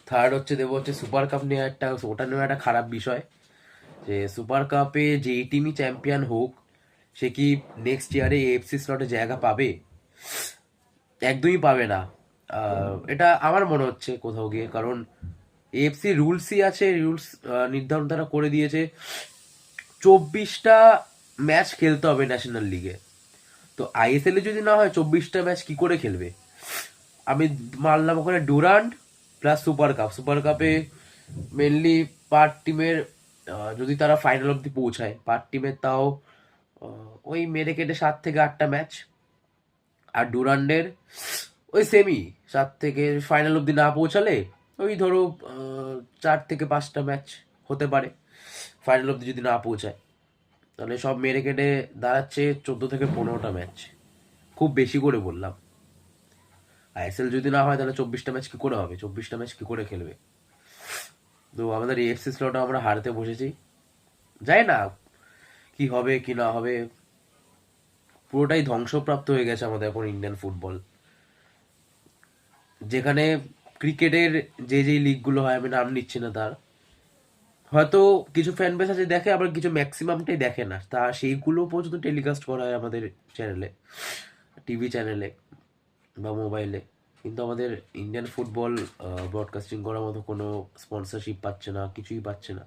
Third হচ্ছে দেবো হচ্ছে সুপার কাপ নিয়ে একটা, ওটা নিয়ে একটা খারাপ বিষয় যে সুপার কাপে যেই টিমই চ্যাম্পিয়ন হোক সে কি নেক্সট ইয়ারে এএফসি স্লটে জায়গা পাবে? একদমই পাবে না। এটা আমার মনে হচ্ছে কোথাও গিয়ে, কারণ এএফসি রুলসই আছে, রুলস নির্ধারণ তারা করে দিয়েছে 24টা ম্যাচ খেলতে হবে ন্যাশনাল লিগে। তো আইএসএল এ যদি না হয় 24টা ম্যাচ কি করে খেলবে? আমি মানলাম ওখানে Durand plus super cup, super কাপে মেনলি পার টিমের যদি তারা ফাইনাল অব্দি পৌঁছায় পার টিমের তাও ওই মেরে কেটে 7 থেকে 8টা ম্যাচ, আর ডুরান্ডের ওই সেমি 7 থেকে ফাইনাল অব্দি না পৌঁছালে ওই ধরো 4 থেকে 5টা ম্যাচ হতে পারে ফাইনাল অব্দি যদি না পৌঁছায়। তাহলে সব মেরে কেটে দাঁড়াচ্ছে 14 থেকে 15টা ম্যাচ, খুব বেশি করে বললাম। আইএসএল যদি না হয় তাহলে 24টা ম্যাচ কি করে হবে? 24টা ম্যাচ কি করে খেলবে? তো আমাদের এএফসি স্লটে আমরা হারতে বসেছি, যাই না কি হবে কি না হবে। পুরোটাই ধ্বংসপ্রাপ্ত হয়ে গেছে আমাদের এখন ইন্ডিয়ান ফুটবল, যেখানে ক্রিকেটের যে যে লিগগুলো হয়, আমি নাম নিচ্ছি না তার, হয়তো কিছু ফ্যান বেস আছে দেখে, আবার কিছু ম্যাক্সিমামটাই দেখে না, তা সেইগুলো পর্যন্ত টেলিকাস্ট করা হয় আমাদের চ্যানেলে, টিভি চ্যানেলে বা মোবাইলে। কিন্তু আমাদের ইন্ডিয়ান ফুটবল ব্রডকাস্টিং করার মতো কোনো স্পন্সরশিপ পাচ্ছে না, কিছুই পাচ্ছে না।